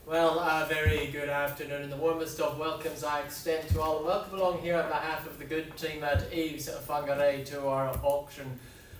Well, a very good afternoon, and the warmest of welcomes I extend to all. Welcome along here on behalf of the good team at EVES Whangarei to our auction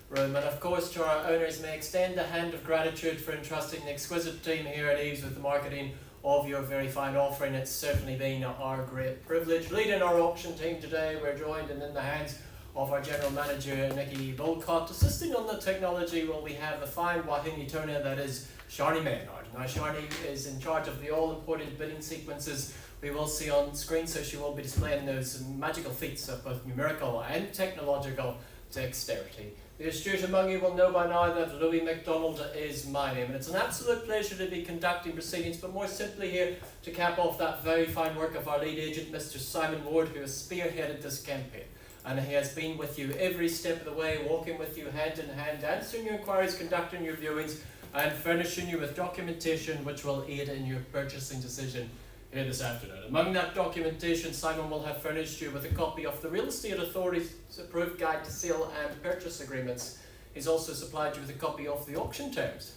room. And of course, to our owners, may extend a hand of gratitude for entrusting the exquisite team here at EVES with the marketing of your very fine offering. It's certainly been our great privilege. Leading our auction team today, we're joined and in the hands of our General Manager, Nikki Bulcott. Assisting on the technology, well, we have the fine Wahine Tona, that is Sharni Maynard. Now, Sharni is in charge of the all-important bidding sequences we will see on screen, so she will be displaying those magical feats of both numerical and technological dexterity. The astute among you will know by now that Louis MacDonald is my name, and it's an absolute pleasure to be conducting proceedings, but more simply here to cap off that very fine work of our lead agent, Mr. Simon Ward, who has spearheaded this campaign. And he has been with you every step of the way, walking with you hand in hand, answering your inquiries, conducting your viewings, and furnishing you with documentation which will aid in your purchasing decision here this afternoon. Among that documentation, Simon will have furnished you with a copy of the Real Estate Authority's approved guide to sale and purchase agreements. He's also supplied you with a copy of the auction terms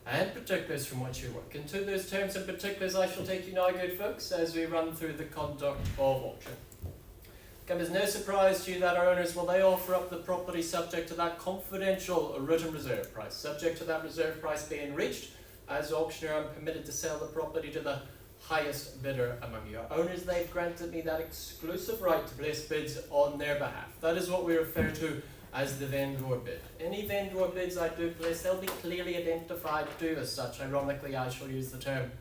and particulars from which you work. And to those terms and particulars I shall take you now, good folks, as we run through the conduct of auction. Come as no surprise to you that our owners, will they offer up the property subject to that confidential written reserve price. Subject to that reserve price being reached, as auctioneer I'm permitted to sell the property to the highest bidder among you. Our owners, they've granted me that exclusive right to place bids on their behalf. That is what we refer to as the vendor bid. Any vendor bids I do place, they'll be clearly identified to as such. Ironically, I shall use the term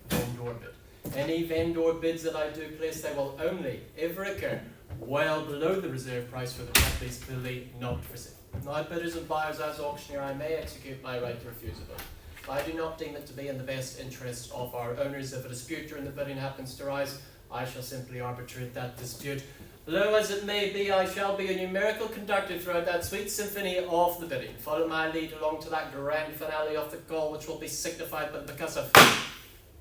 vendor bid. Any vendor bids that I do place, they will only ever occur well below the reserve price for the property is clearly not for sale. Now, bidders and buyers, as auctioneer, I may execute my right to refuse a bid. If I do not deem it to be in the best interest of our owners, if a dispute during the bidding happens to arise, I shall simply arbitrate that dispute. Low as it may be, I shall be a numerical conductor throughout that sweet symphony of the bidding. Follow my lead along to that grand finale of the call, which will be signified by the percussive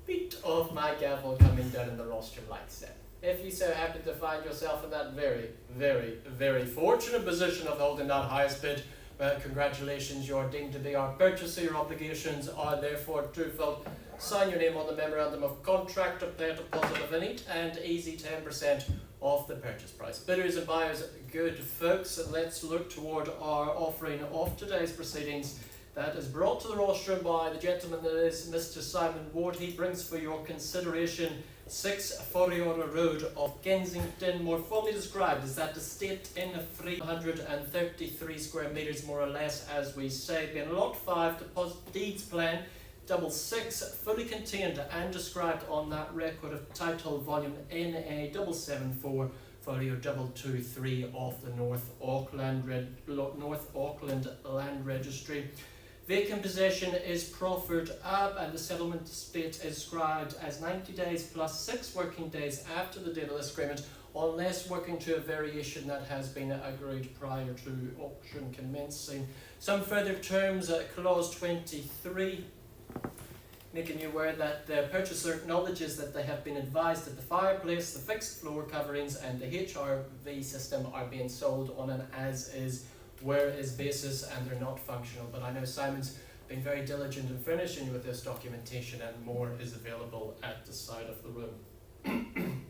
beat of my gavel coming down in the rostrum like so. If you so happen to find yourself in that very, very, very fortunate position of holding that highest bid, well, congratulations, you're deemed to be our purchaser. Your obligations are therefore twofold. Sign your name on the memorandum of contract to pay a deposit of a neat and easy 10% of the purchase price. Bidders and buyers, good folks, let's look toward our offering of today's proceedings that is brought to the rostrum by the gentleman that is Mr. Simon Ward. He brings for your consideration 6 Whareora Road of Kensington, more formally described as that estate in 333 square metres, more or less, as we say, being Lot 5, deposit deeds plan, double 6, fully contained and described on that record of title volume NA 774, folio 223 of the North Auckland Land Registry. Vacant possession is proffered up, and the settlement date is described as 90 days plus 6 working days after the date of this agreement, unless working to a variation that has been agreed prior to auction commencing. Some further terms, clause 23, making you aware that the purchaser acknowledges that they have been advised that the fireplace, the fixed floor coverings and the HRV system are being sold on an as-is, where-is basis, and they're not functional. But I know Simon's been very diligent in furnishing you with this documentation, and more is available at the side of the room.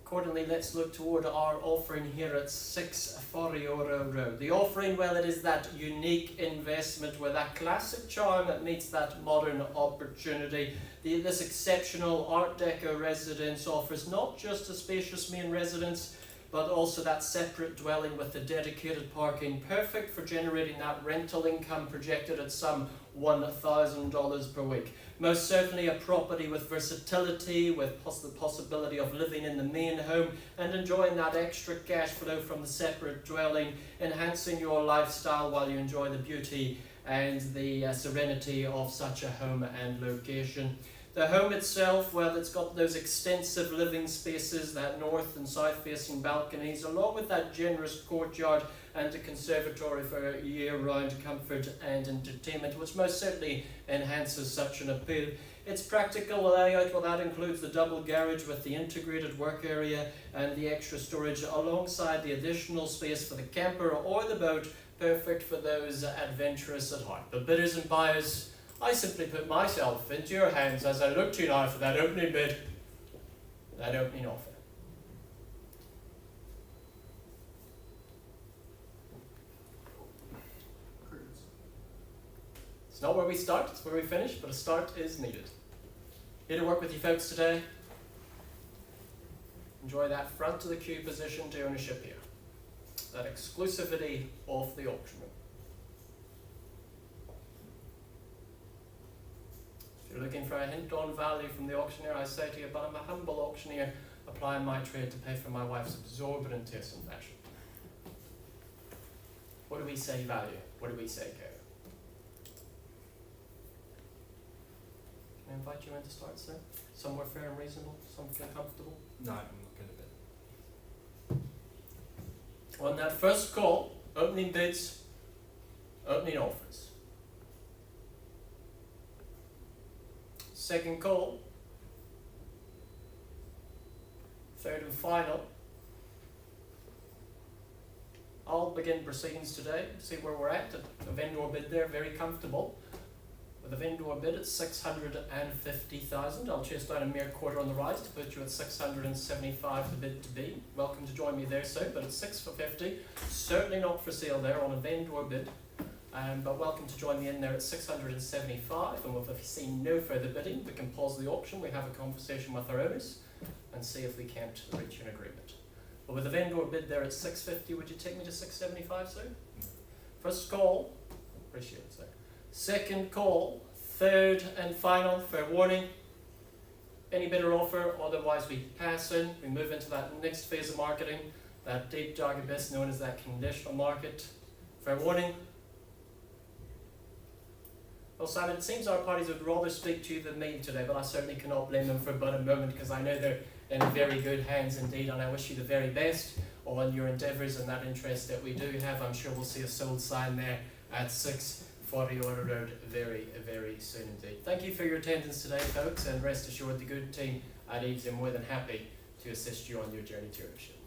Accordingly, let's look toward our offering here at 6 Whareora Road. The offering, well, it is that unique investment with that classic charm that meets that modern opportunity. This exceptional Art Deco residence offers not just a spacious main residence, but also that separate dwelling with the dedicated parking, perfect for generating that rental income projected at some $1,000 per week. Most certainly a property with versatility, with the possibility of living in the main home and enjoying that extra cash flow from the separate dwelling, enhancing your lifestyle while you enjoy the beauty and the serenity of such a home and location. The home itself, well, it's got those extensive living spaces, that north and south facing balconies, along with that generous courtyard and a conservatory for year-round comfort and entertainment, which most certainly enhances such an appeal. Its practical layout, well, that includes the double garage with the integrated work area and the extra storage alongside the additional space for the camper or the boat, perfect for those adventurous at heart. But bidders and buyers, I simply put myself into your hands as I look to you now for that opening bid, that opening offer. It's not where we start, it's where we finish, but a start is needed. Here to work with you folks today. Enjoy that front of the queue position to ownership here. That exclusivity of the auction room. If you're looking for a hint on value from the auctioneer, I say to you, but I'm a humble auctioneer applying my trade to pay for my wife's absorbent taste in fashion. What do we say value? What do we say care? Can I invite you in to start, sir? Somewhere fair and reasonable? Something comfortable? No, I'm looking a bit. On that first call, opening bids, opening offers. Second call, third and final. I'll begin proceedings today, see where we're at. A vendor bid there, very comfortable. With a vendor bid at 650,000, I'll chase down a mere quarter on the rise to put you at 675 the bid to be. Welcome to join me there, sir, but at 650, certainly not for sale there on a vendor bid. But welcome to join me in there at 675, and if you see no further bidding, we can pause the auction, we have a conversation with our owners, and see if we can't reach an agreement. But with a vendor bid there at 650, would you take me to 675, sir? First call, appreciate it, sir. Second call, third and final, fair warning. Any bidder offer, otherwise we pass in, we move into that next phase of marketing, that deep dark abyss known as that conditional market. Fair warning. Well, Simon, it seems our parties would rather speak to you than me today, but I certainly cannot blame them for but a moment, because I know they're in very good hands indeed, and I wish you the very best on your endeavours and that interest that we do have. I'm sure we'll see a sold sign there at 6 Whareora Road very, very soon indeed. Thank you for your attendance today, folks, and rest assured the good team at EVES are more than happy to assist you on your journey to ownership.